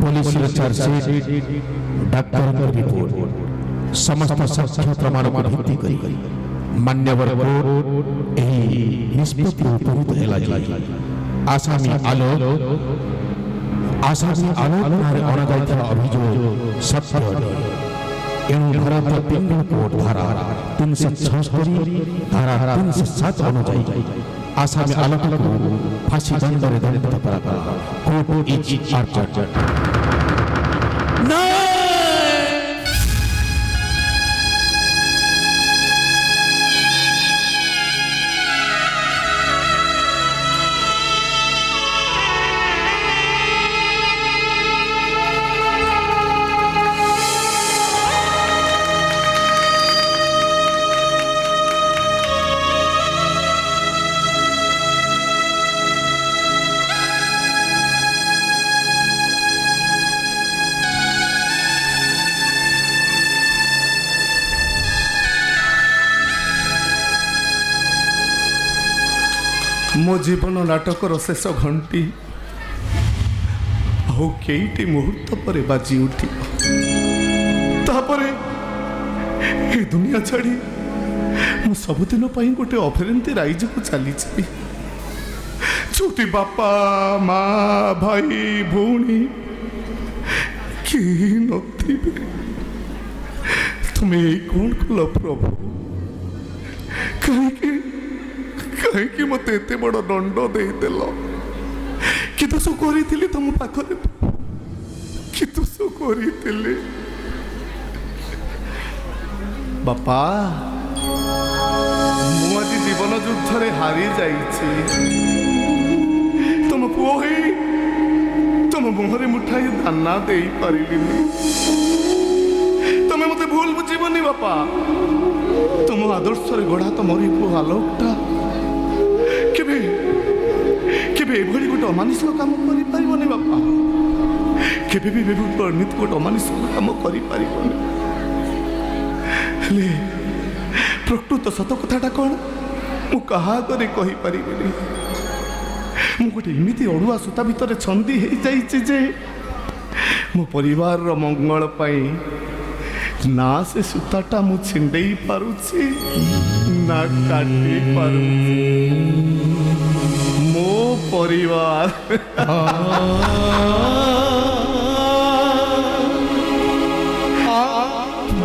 Police chargesheet doctor report समस्त साक्ष्य प्रमाण को भित्ति करी मान्यवर कोर्ट एही निष्पत्ति उपनीत हेला जे आसामी आलोक नारे अनादायित्व अभियोग सत्य एणु भारतीय पिंगल कोड धारा 376 धारा 307 अनुଯାୟୀ आसामी आलोक को फांसी दंडरे दंडित करागला। कोर्ट इज आर्चर्ड मो जीवन नाटकर शेष घंटी आउ कईटी मुहूर्त पर बाजी उठी ए दुनिया छाड़ी मु सबुदिन गोटे अफेरंती राइज को चली छोटी बापा माँ भाई भौणी कि नथिबे तुम्हें कौन कल प्रभु कहीं मत एत बड़ दंड देदेल कि दोष करी तुम पाखरे कि दोष करी बापा मु आज जीवन युद्ध रे हारी जाइछि तुम पुओ ही तुम मुहरे मुठाई दाना दे पारिलिनी तुम मते भूल बुझीबनी बापा तुम आदर्श रे गढ़ा तो मोरी पुओ आलोकटा केबे केबे एभली गोटे अमानुषिक काम करि पारिबनी बापा केबे भी वर्णित गोटे अमानुषिक काम करि पारिबनी हेले प्रकृत सत कथाटा कौन मु कहा करे कहि पारिबनी मु गोटे एमिति अड़ुआ सूता भितर छंदी हो जाइछि जे मो परिवार रो मंगल पाई ना से सूताटा मु छिंडेई पारुछि ना काटी पारुछि मो परिवार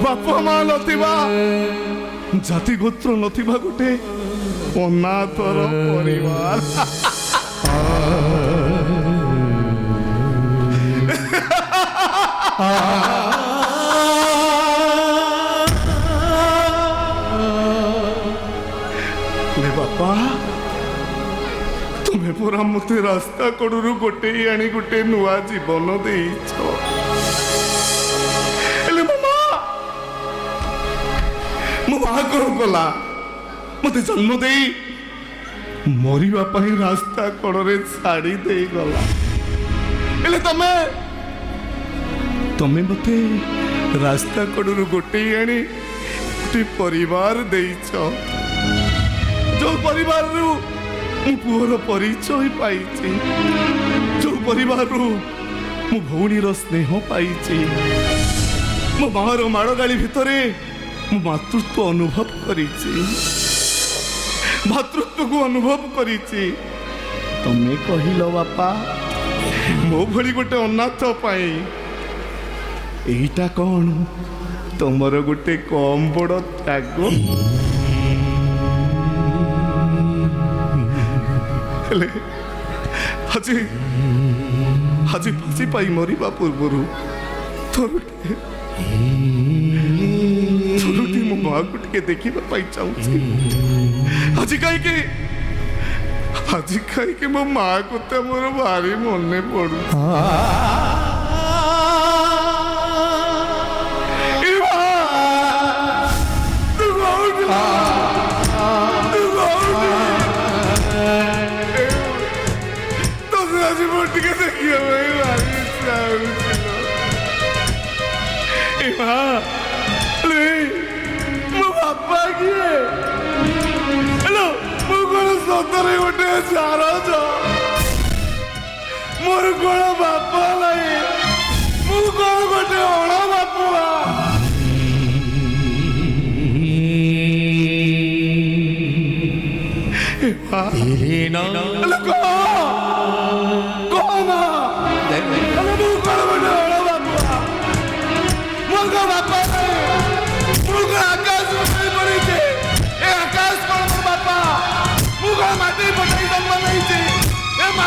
बापा माँ नथिबा जाति गोत्र नथिबा गोटे अनाथर परिवार बापा तुम्हें पूरा मत रास्ता कड़ू गोटे आनी गोटे नुआ जीवन देइछ मो माँ कौन कला मत जन्म दे मरिबा पई रास्ता कड़े छाड़ी दे गला एले तमे मते रास्ता कड़ू गोटे आनी गोटे परिवार देइछ जो परिवार रु मु पुअर परिचय पाइछि जो परिवार रु मु भौणीर स्नेह पाइछि मो मार माड़गाड़ी भितरे मु मातृत्व अनुभव करिछि मातृत्व को अनुभव करिछि तमे कहिलो बापा मो भली गोटे अनाथ पाई एइटा कौन तमर गोटे कम बड़ त्याग আজি আজি ফাঁসি পাই মরিবা পূর্বরু থরুটি মো মাকে টিকে দেখিবা পাই চাହୁଛି আজি কাইকে মো মা কথা মোর ভারি মনে পড়ু ସତରେ ଗୋଟେ ସାରଜ ମୋର କଣ ବାପ ନାହିଁ ମୁଁ କଣ ଗୋଟେ ଅଣ ବାପୁଆ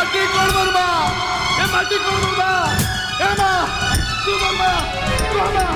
माटी कौन बरबा ए माटी कौन बरबा ए मां तू बरबा कोना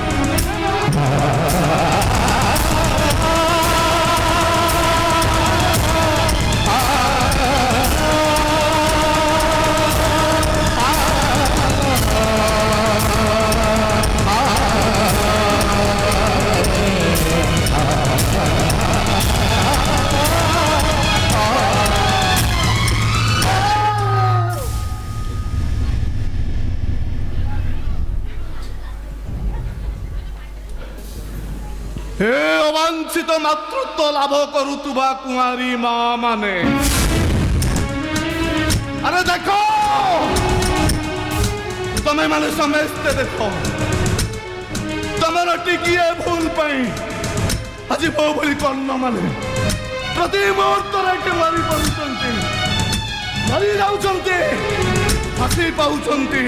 हे अवांछित मातृत्व लाभ करुवा कुआरी मां माने अरे देखो तमें माने समझते देखो तमर टिकिए भूल पाई आज बो भली कर्ण माने प्रति मुहूर्त के मारी पड़ुचंती मरी जाउचंती फांसी पाउचंती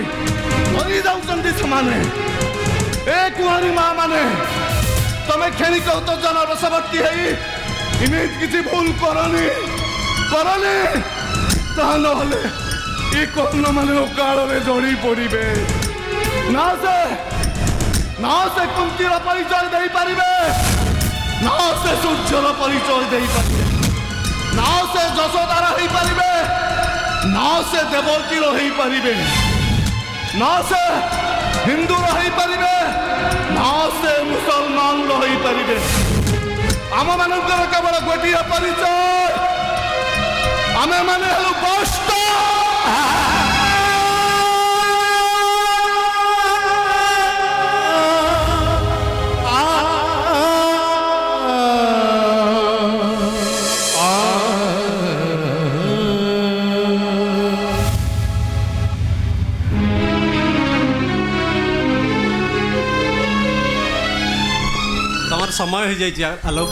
मरी जाउचंती समाने ए कुआरी मां माने तमे क्षणिक उत्तेजन रसवर्ती है इमेज किसी भूल करनी ताहले ये कर्ण माने काल में जड़ी पड़े ना से कुंतीर परिचय दे पारे ना से सूर्यर परिचय दे पारे ना से यशोदार हो पारे ना से देवकीर हो पारे ना से हिंदू रही पारे ना से मुसलमान रही पारे आम मान केवल गोटे परिचय आम मैंने हलु बस्त समय हो जाए आलोक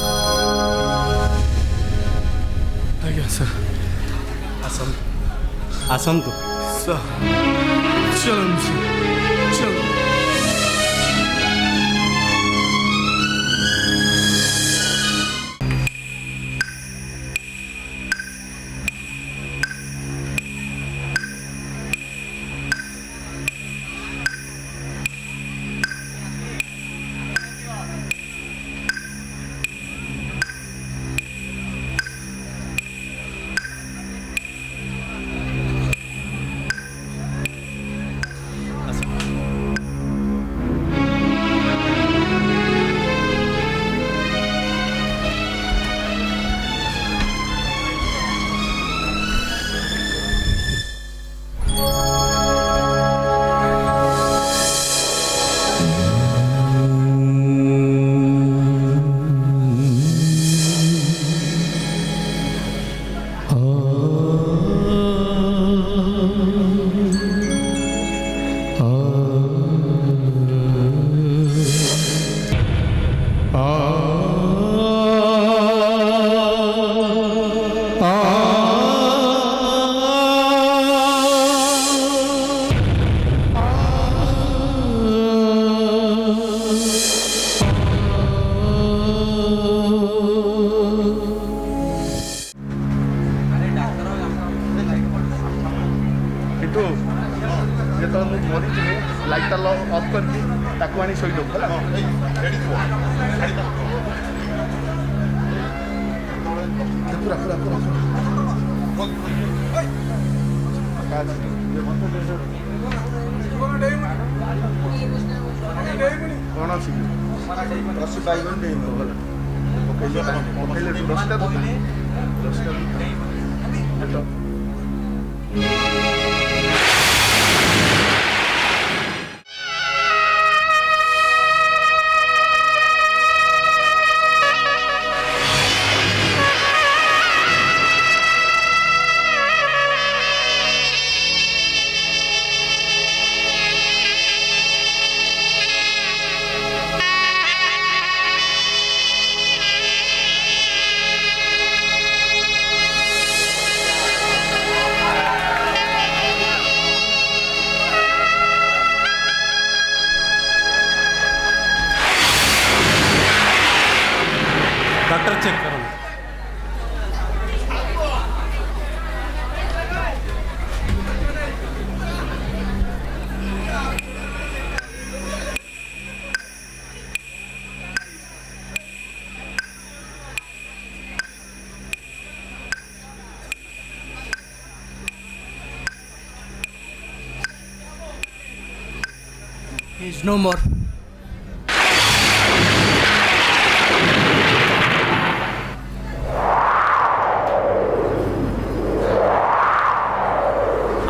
आज्ञा सर आसतु सर चलो चलो लाइट ऑफ करके ताकू आनी शोई दो पूरा पूरा पूरा कौन अच्छी रस बैगन दे पकड़े दसटा He's no more.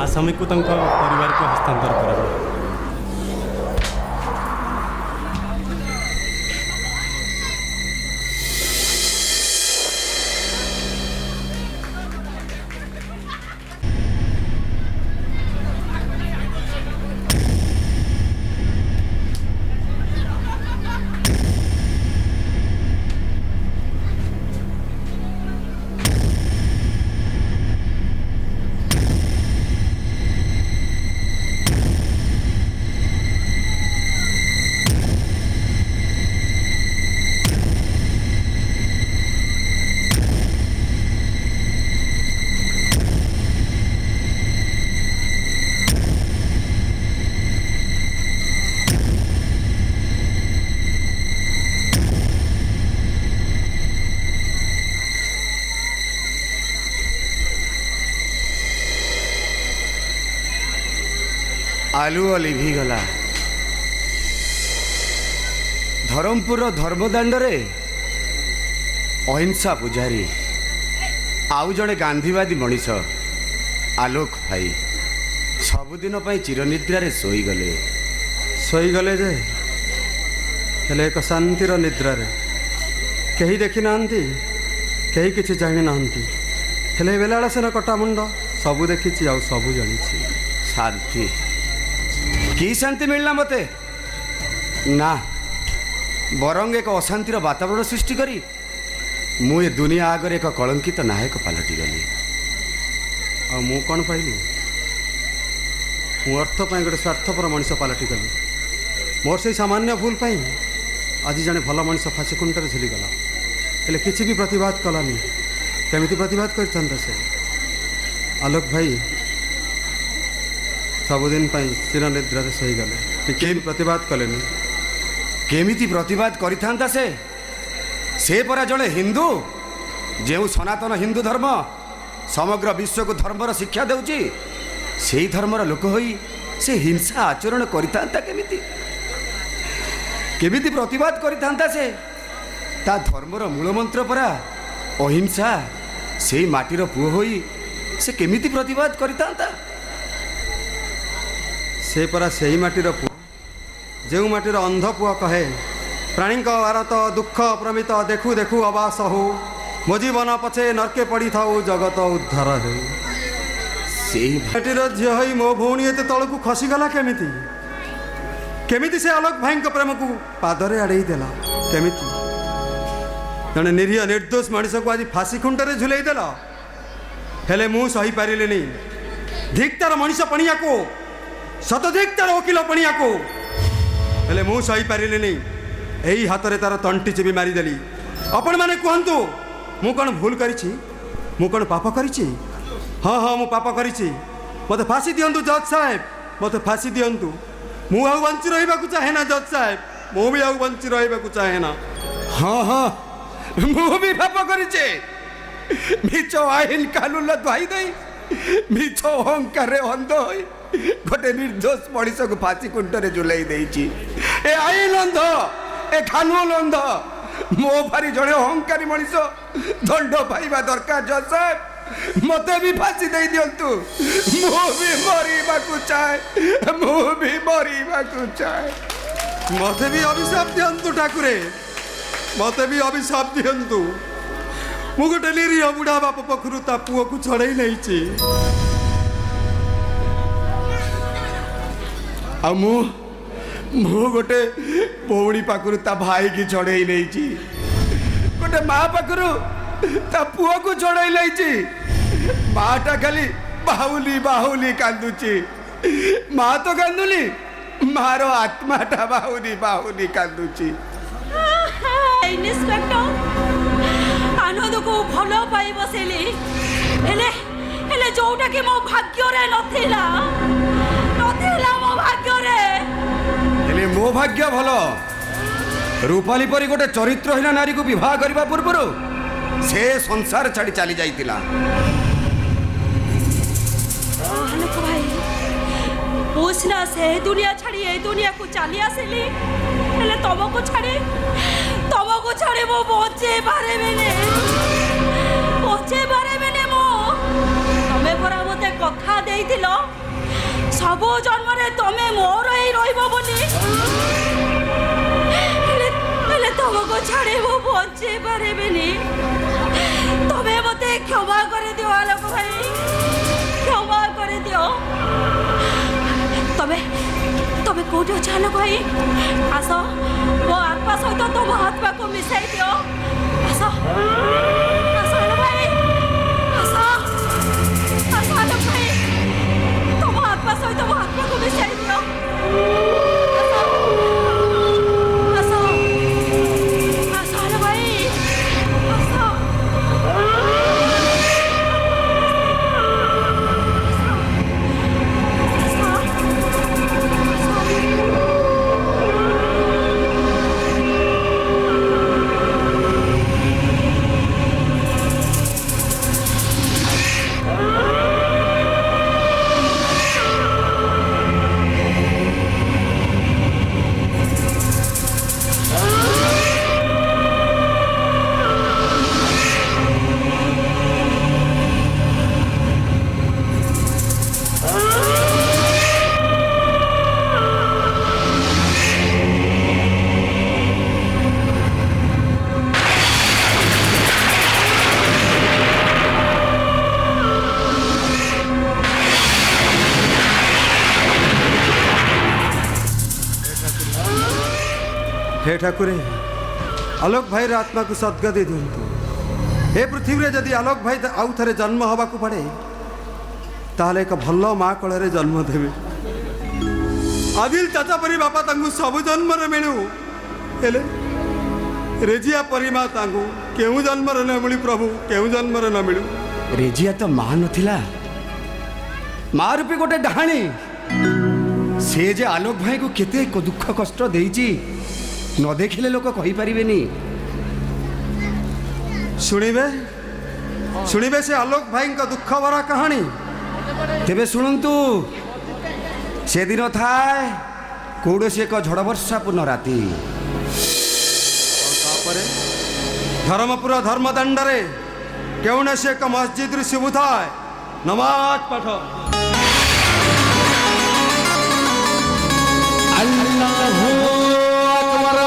ଆସାମୀକୁ ତାଙ୍କ ପରିବାରକୁ ହସ୍ତାନ୍ତର କରାଯାଉ। आलुओ लिभिगला धरमपुर धर्मदांडरे अहिंसा पूजारी आउ जड़े गांधीवादी मनीष आलोक भाई सबुदिन चिरनिद्रारे शोईगले जे हेले एक शांतिर निद्रारे कहीं देखी ना कहीं किसी जानी ना हेले बेला सेना कटा मुंड सबू देखी सबू जानी शांति की शांति मिलना मते ना बरंग एक अशांतिर वातावरण सृष्टि करी मु ए दुनिया आगे एक कलंकित नायक पलटि गली आ मु कौन पाइली मु अर्थ पाई गोटे स्वार्थपर मनीष पलटि गली मोर से सामान्य भूल पाई आज जड़े भल मनीष फाँसी खुंटर झुलीगला हेले किसी भी प्रतिवाद कलानी केमिति प्रतिवाद करता से आलोक भाई सबुदिन चिरनिद्रा शोईगले के प्रतिवाद कलेनि केमिति प्रतिवाद करिथांता से परा जड़े हिंदू जो सनातन हिंदू धर्म समग्र विश्व को धर्मर शिक्षा देउची से धर्मर लोक होई से हिंसा आचरण करिथांता केमिति प्रतिवाद करिथांता से ता धर्मर मूलमंत्र परा अहिंसा से माटीर पुओ होई से केमिति प्रतिवाद करिथांता से परा से माटीर पुओ जो माटीर अंध पुआ कहे प्राणी भारत दुख प्रमित देखु देखु अबास हो मो जीवन पछे नरके पड़ी था जगत उद्धार हो माटीर झील हो मो भौणी एत तलू खसीगला केमिति से आलोक भाई प्रेम को पादरे आड़े देला केमिति जड़े निरीह निर्दोष मनीष को आज फाँसी खुंटे झुलैदेल हेले मु सही पारिली धिक तार मनीष पणिया को शतधिक तार वकिल पणिया को हेले मु सही पारिली यही हाथ में तार तंटी चिपी मारिदेली आपण मैंने कहतु मु कौन भूल करी मु कौन पाप करी हाँ हाँ मु पाप करी मत फाँसी दिंतु जज साहेब मत फाँसी दिंतु मु आउ बंची रहा चाहे ना जज साहेब मु भी आउ बंची रहा चाहे ना हाँ हाँ मु भी पाप करी मिछ आईन कानून दुआई दे मिछ अहंकार अंध हो गोटे निर्दोष मनीष को फाँसी कुंटे झुलाई देची ए आईन अंध ए कानून अंध मो भारी जड़े अहंकारी मनीष दंड पाइबा दरकार जज साहेब मत भी फाँसी दे दिंतु मु भी मरवा चाहे मु भी मरवा चाहे मत भी अभिशाप दिंतु ठाकुरे मत भी अभिशाप दिंतु मु गोटे निरीह बुढ़ा बाप पखरू ता पुओ को छड़ाई नहीं आ मु गोटे भौणी पाखु ता भाई की छड़ाई नहीं गोटे माँ पाखु ता पुओ को छड़ाई नहीं माटा खाली बाहुली बाहुली कांदुची माँ तो कांदुली मारो आत्माटा बाहुली बाहुली कांदुची आनंद को भल पाई बसेली हेले जोटा कि मो भाग्य रे नथिला मो भाग्य रे हेले मो भाग्य भल रूपाली परी गोटे चरित्रहीन नारी को विवाह करने पूर्व से संसार छाड़ी चली जाइतिला आलोक भाई मो मुझना से दुनिया छाड़ी ए दुनिया को चली आसिली हेले तुमको छाड़ी मो बचे बारे मैंने मो तमे परा मते कथा देइतिलो सब जन्म रे तमे मोर ही रहिबो बोली हेले तुमको छाड़ी मो बचे बारे मैंने तमे मते क्षमा करे दियो आलोक भाई क्षमा करे दियो तमे कोठी अछ आलोक भाई आस मो आत्मा सहित तुम आत्मा को मिसाई दियो आस आलोक भाई आस आलोक भाई तुम आत्मा सहित मो आत्मा को मिसाई दियो आस आलोक भाई आस हे ठाकुरे आलोक भाई आत्मा को सद्गति दिंतु ए पृथ्वी रे जदि आलोक भाई आउ थे जन्म हवा को पड़े ताहले एक भल माँ कल जन्म देवे आदिल चाचा परी बापा तांगु सब जन्म रे मिलू हेले रेजिया परी माँ तांगु केउ जन्म रे न मिली प्रभु केउ जन्म रे न मिलू रेजिया तो माँ नथिला माँ रूपी गोटे डाहाणी से जे आलोक भाई को केते दुख कष्ट देइची न देखिले लोक कहि परिबेनी शुणिबे से आलोक भाई का दुख भरा कहानी तेबे शुणंतु से दिन थाए कौड़सी एक झड़ वर्षा पूर्ण राति धर्मपुर धर्मदंडरे केउने से एक मस्जिद रे शुभ थाए नमाज पाठ अल्लाहु अकबर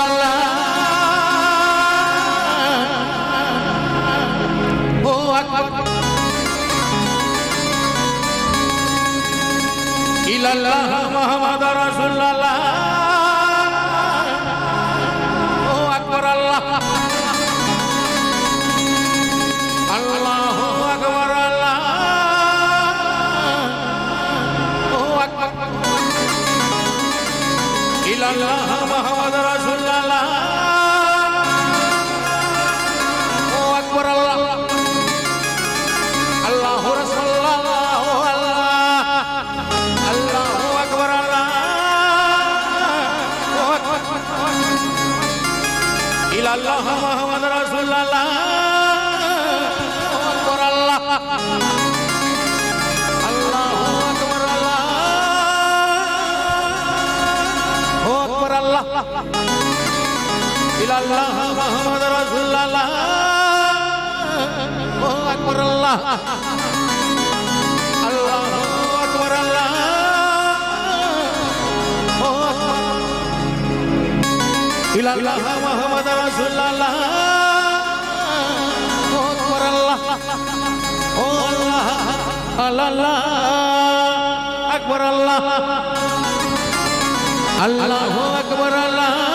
अल्लाहु अकबर इल्लल्लाह मुहम्मद रसूलुल्लाह ओ अकबर अल्लाह अल्लाहु अकबर अल्लाह ओ अकबर इल्लल्लाह मुहम्मद रसूलुल्लाह ओ अकबर अल्लाह अल्लाहु रसूलुल्लाह अल्लाहु अकबर अल्लाह ओ अकबर इल्लल्लाह मुहम्मद रसूलुल्लाह ओ अकबर अल्लाह अल्लाहु अकबर अल्लाह ओ अकबर अल्लाह इल्लल्लाह मुहम्मद रसूलुल्लाह ओ अकबर अल्लाह अल्लाहु अकबर अल्लाह ओ इल्लल्लाह मुहम्मद रसूलुल्लाह ओ अकबर अल्लाह ओ अल्लाह अल्लाह अकबर अल्लाह अल्लाहु अकबर अल्लाह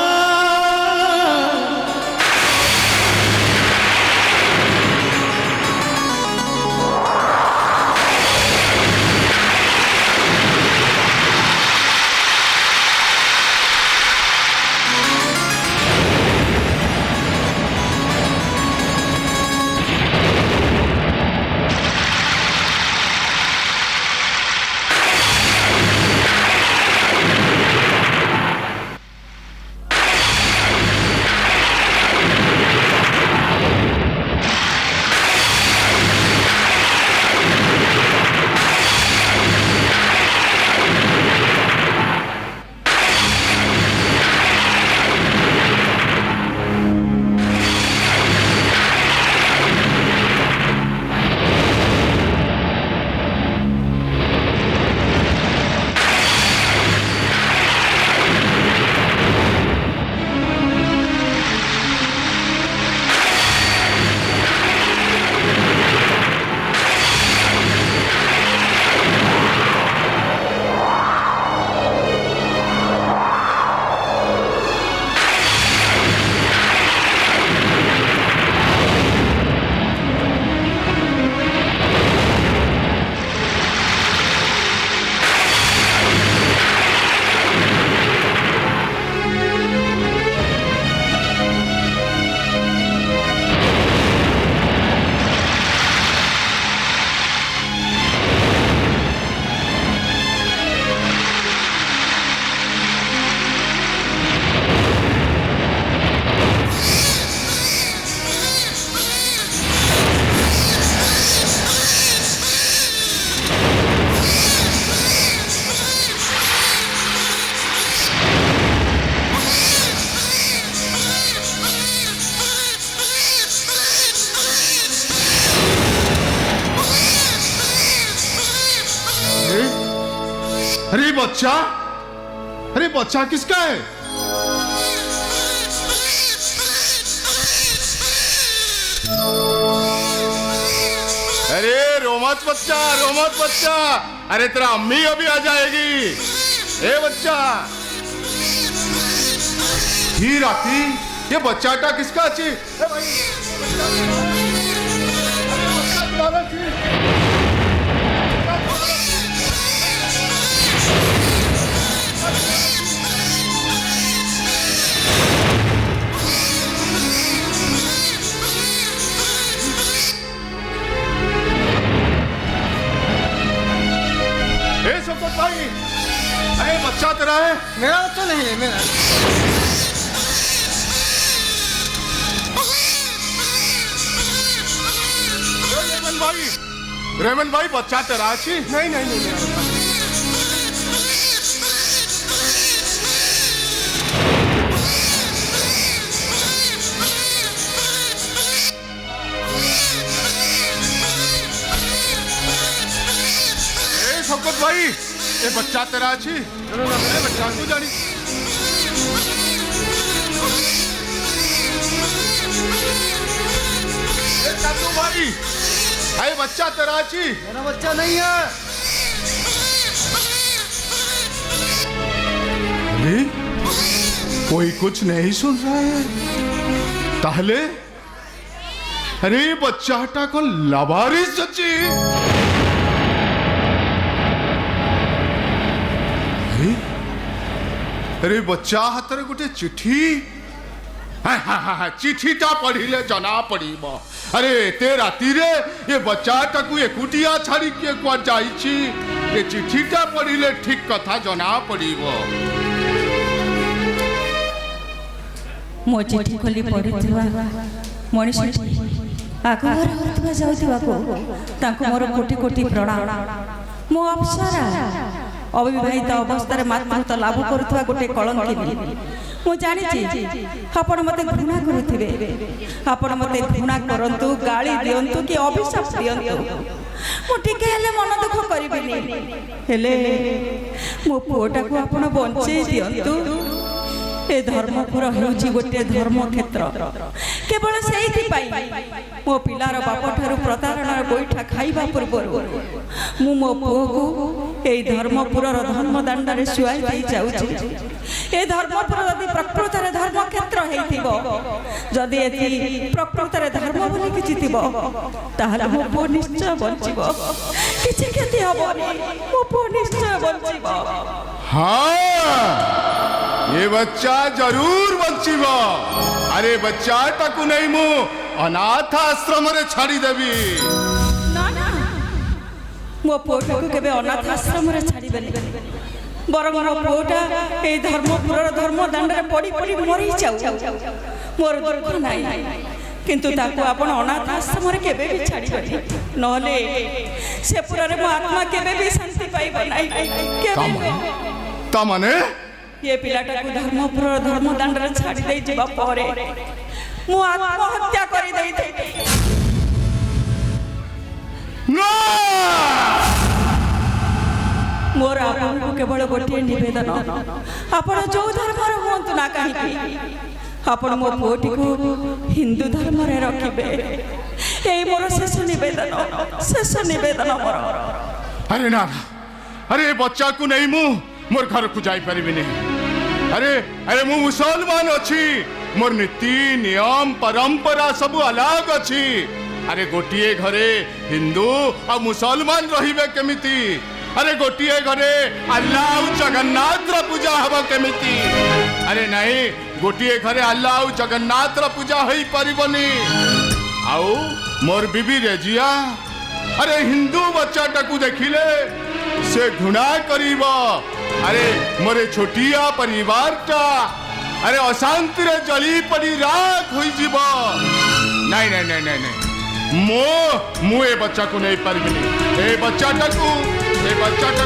अरे बच्चा, अरे बच्चा किसका है? अरे रोमत बच्चा, रोमत बच्चा, अरे तेरा अम्मी अभी आ जाएगी। ए बच्चा, ही राती ये बच्चाटा किसका अच्छी? भाई, अरे बच्चा तेरा है? मेरा बच्चा नहीं है, मेरा। रेमन भाई बच्चा तेरा अच्छी? नहीं नहीं नहीं, मेरा बच्चा। शौकत भाई, ये बच्चा तेरा अच्छी? बच्चा तू जानी? काकू भाई, अरे बच्चा तेरा अच्छी? मेरा बच्चा नहीं है। अरे कोई कुछ नहीं सुन रहा है ताहले? अरे बच्चाटा कौन लावारिस सच्ची? अरे बच्चा हाथ गोटे चिठी, चिठीटा पढ़िले जना पड़ब। अरे ते राति रे ये बच्चाटा को एकुटिया छाड़ी के कुआ जाइछि, ये चिठीटा पढ़िले ठीक कथा जना पड़ब। मो चिठी खोली पढ़िथिबा मनीष आखबार होतबा जाउथिबा को तांको मोर कोटि कोटि प्रणाम। मो अप्सरा अविवाहित अवस्था मातृत्व लाभ करुवा गोटे कलंकिनी। मु जानी आपण मते घृणा करुथिबे, आपण मते घृणा करंतु, गाली दियंतु कि अभिशाप दियंतु, मु टिके हेले मन दुख करिबिनी। हेले मो पुओटा को आपण बंचे दियंतु। ए धर्मपुर हेउची गोटे धर्म क्षेत्र, केवल सेइथि पाई मो पिलार बाप ठारू प्रतारणार गोइठा खाइबा पूर्वरु मु मो पुओ को ए धर्मपुरर धर्म दांडारे सुआई देई जाउछि। ए धर्मपुर यदि प्रकृतरे धर्म क्षेत्र हेइथिबो, जदि एथि प्रकृतरे धर्म बोली किछि थिबो, ताहाले मो पुओ निश्चय बंचिबो, किछि क्षति हबोनी, मो पुओ निश्चय बंचिबो। हाँ, ये बच्चा जरूर बंचिबो। अरे बच्चाटा को नहीं मु अनाथ आश्रम रे छाड़ी देबी। ना ना, मो पुओटा को केबे अनाथ आश्रम रे छाड़ी बेनी, बरं मो पुओटा ए धर्मपुरर धर्म दांडरे पड़ी पड़ी मरी जाऊ। मोर दुख नाही, किंतु ताको आपण अनाथ आश्रम रे केबे भी छाड़ी बेनी, नहले से पुरारे मो आत्मा केबे भी शांति पाइबो नाही। केबे ता माने ये पिलाटा को धर्मपुर धर्म दांड रे छाड़ी दे जिबा परे मु आत्महत्या करि देई थई। ना मोर आपन को केवल गोटे निवेदन, आपण जो धर्म रे होंतु ना काहे आपण मो पुओटी को हिंदू धर्म रे रखिबे। एई मोर शेष निवेदन मोर। अरे ना, अरे बच्चा को नहीं मु मोर घर को जाई परिबे नहीं। अरे अरे मु मुसलमान अच्छी, मोर नीति नियम परंपरा सब अलग अच्छी। अरे गोटिए घरे हिंदू और मुसलमान रहिबे केमिति? अरे गोटिए घरे अल्लाह और जगन्नाथ रा पूजा हबो केमिति? अरे नहीं, गोटिए घरे अल्लाह और जगन्नाथ रा पूजा होई परिबनी। आउ मोर बीबी रेजिया, अरे हिंदू बच्चाटा को देखिले से घृणा करीबा। अरे मोरे छोटिया परिवारटा अरे अशांति रे जली पड़ी राख होई जीवा। नहीं नहीं नहीं नहीं नहीं, मो ए बच्चा को नहीं परिबिनी। ए बच्चाटा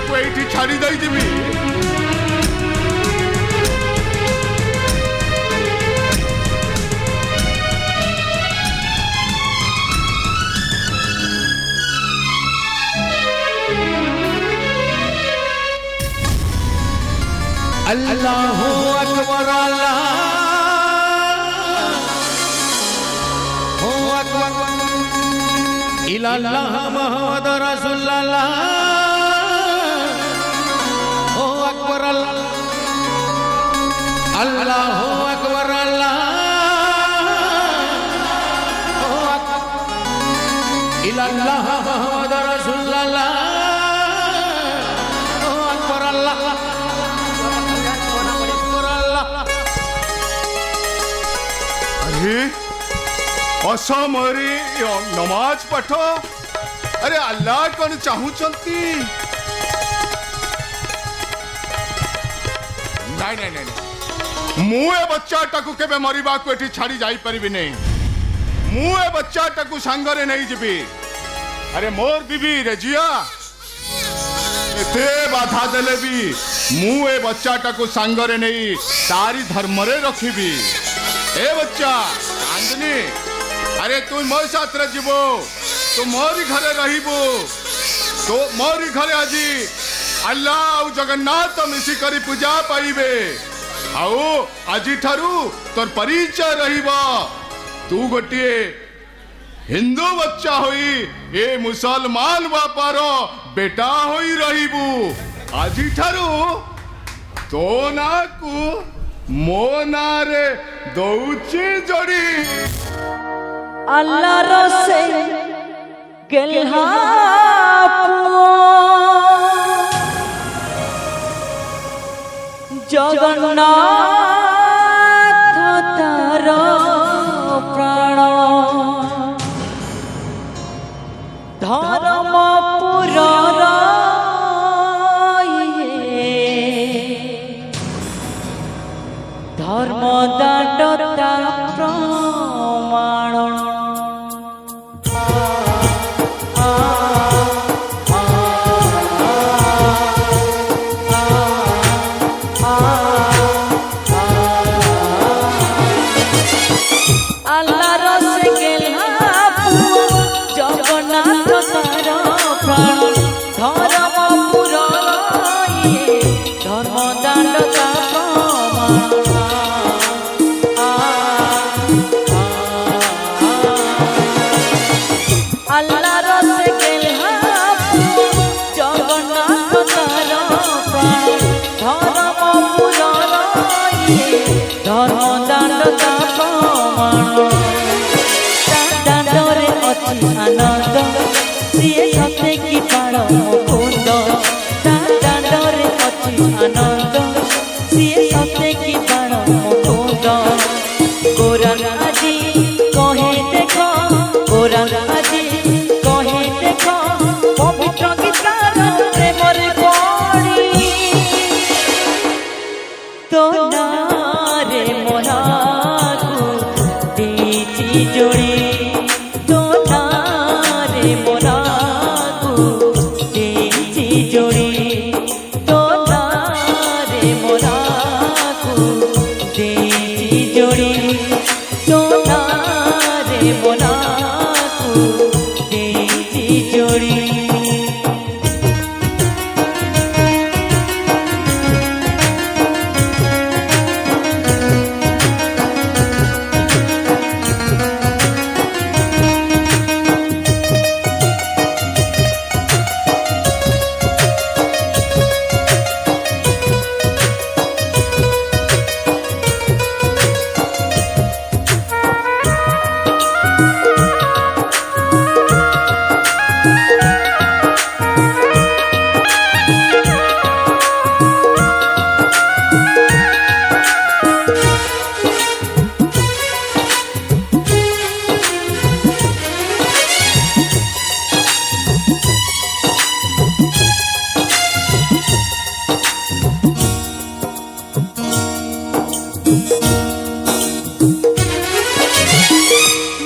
को एठी छाड़ी दई दिबी। अल्लाहु अकबर अल्लाहु अकबर इल्लल्लाह मुहम्मद रसूलुल्लाह हो अकबर अल्लाहु अकबर अल्लाहु अकबर इल्लल्लाह मुहम्मद रसूलुल्लाह हो अकबर अल्लाह असमरी नमाज पाठ अरे अल्लाह कौन चाहूचंती नहीं नहीं नहीं मु ए बच्चाटा को केबे मरिबा को एठी छाड़ी जाई परिबि नहीं मु ए बच्चाटा को संगरे नहीं जिबी अरे मोर बीबी रेजिया एते बाधा देले भी मु ए बच्चाटा को संगरे नहीं तारी धर्म रे रखिबी ए बच्चा कांदनी अरे तू मोर साथ रे जीवो तू मोरी घरे रहिबो तो मोरी घरे आजी अल्लाह और जगन्नाथ मिसी करी पूजा पाइबे आओ आजी ठारू तोर परिचय रहिबा तू गोटिए हिंदू बच्चा होई ए मुसलमान बापारो बेटा होई रहिबू आजी ठारू तो ना को मो ना रे दौची जोड़ी अल्लाह रसे गेलहा जगन्नाथ तार प्राण धर्मपुर धर्मदांडता प्रमाण अल्लाह रसे गेलहा जगन्नाथ तार प्राण धर्मपुर धर्मदांडता अल्लाह रसे गेलहा जगन्नाथ तार प्राण धर्मपुर धर्मदांडता प्रमाण दांडरे अछि आनंद सिए सते की पाण मुकुंद दांडरे अछि आनंद सिए सते की पाण मुकुंद गोरन आजी कहे देखो गोरन आजी कहे देखो पवित्र गीतार प्रेमर पड़ी तो नारे मोनाकू दीची जोड़ी तो नारे मोनाकू दीची जोड़ी तो नारे मोनाकू दीची जोड़ी तो नारे मोनाकू दीची जोड़ी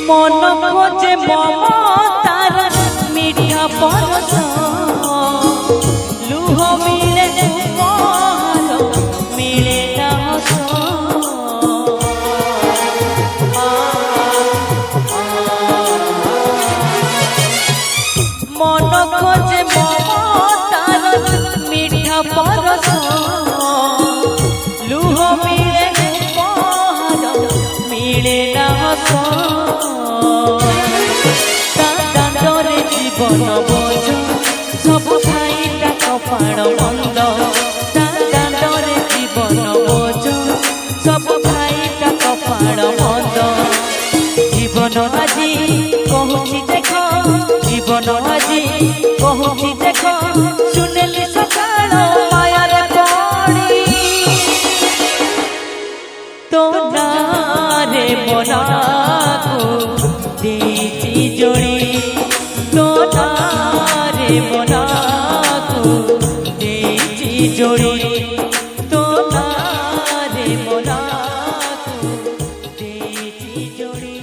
मन खोजे ममतार मीठा परस लुह मिले उपहार मिले ना हस मन खोजे ममतार मीठा परस কপাল মন্দ তা দাঁড়রে জীবন বোঝ সব খাইটা কপাল মন্দ জীবন আজি কহুছি দেখ জীবন আজি কহুছি দেখ শুনেলি সকাল মায়ারে পড়ি তো নারে মনাকু ଦେଇଛି ଯୋଡ଼ି তো নারে মনাকু ଦେଇଛି ଯୋଡ଼ି তো নারে মনাকু ଦେଇଛି ଯୋଡ଼ି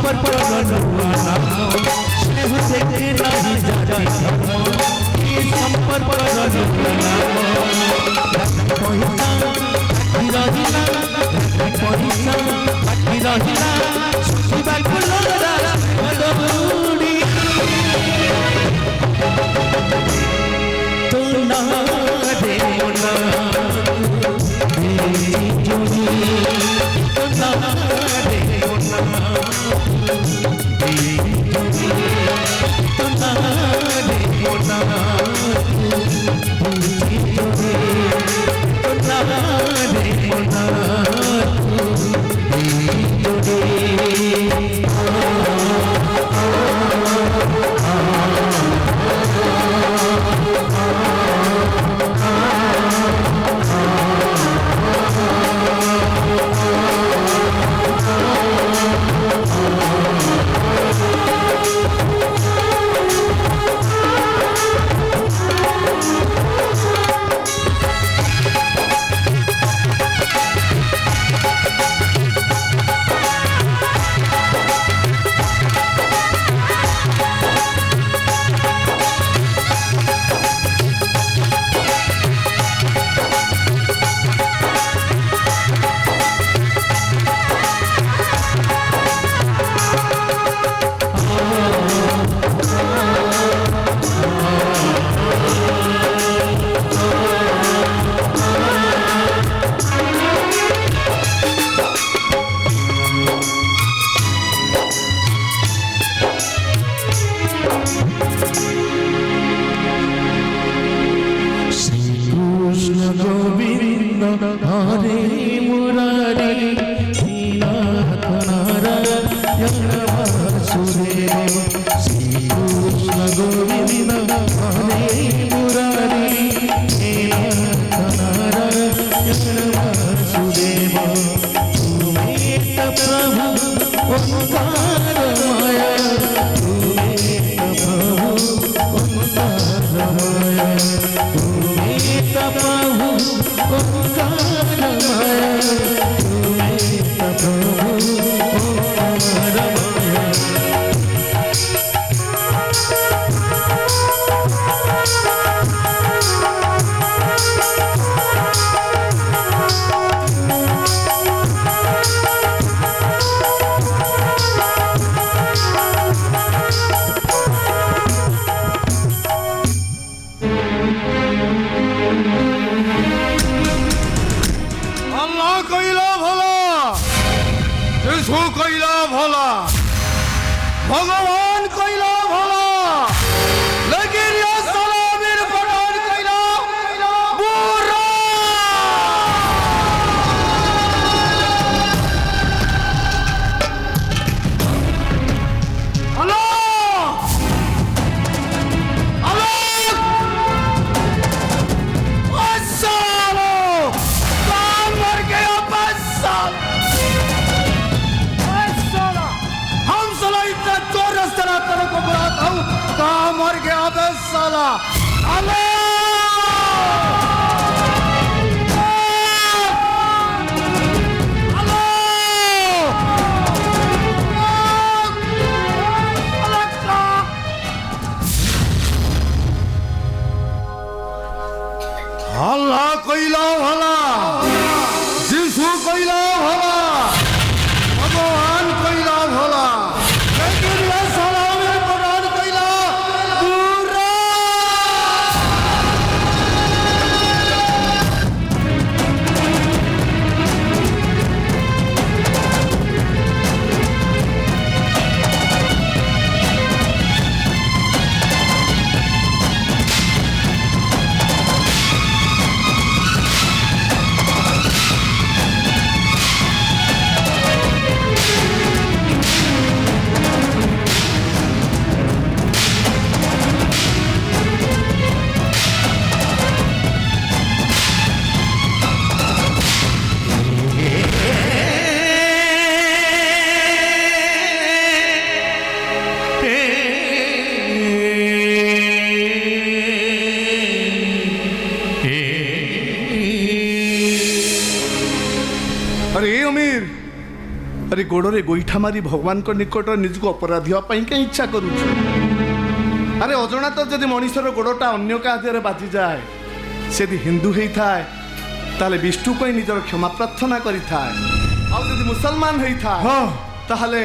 संपर्क देखे नहीं जाती संपर्क भगवान कइला भला लेकिन या सलामेर पठान कइला बुरा। कहाँ मर गया बे साला। अल्लाह कइला भला, यीशु कइला भला, भगवान कइला भला, लेकिन ये सलामेर पठान कइला बुरा। अरे गोड़े गोईठा मारी भगवान को निकट निजको अपराधी होवाई क्या इच्छा करुଛୁ अरे अजणा तो जदि मनीषर गोड़टा अन्य का हाथ बाजी जाए से हिंदू होता है ताले विष्णु को निजर क्षमा प्रार्थना करिथा आ जदि मुसलमान होता है ताहले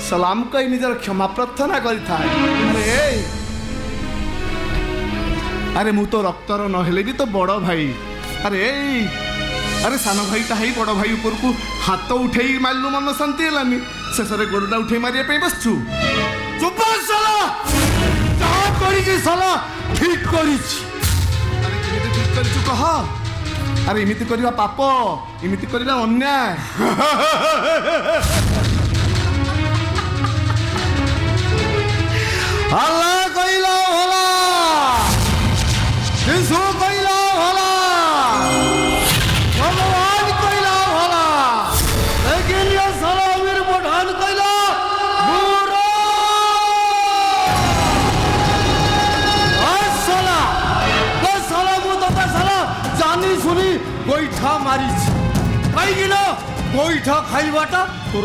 सलाम को निजर क्षमा प्रार्थना करिथा अरे मु तो रक्तर नहेले भी तो बड़ भाई अरे सान भाईटा है बड़ भाई ऊपर को हाथ उठे मारू मन शांति है शेष में गोड़ा उठे मारे बसचु चुप साला ठीक कह अरे इमिति करवा पाप इमिति करवा अन्याय अल्लाह कइला भला यीशु कइला भला भगवान कइला भला लेकिन ये साला अमीर पठान कइला बुरा साला मु तो साला जानी सुनी गोईठा मारी कहीं गोईठा खाइबाटा तोर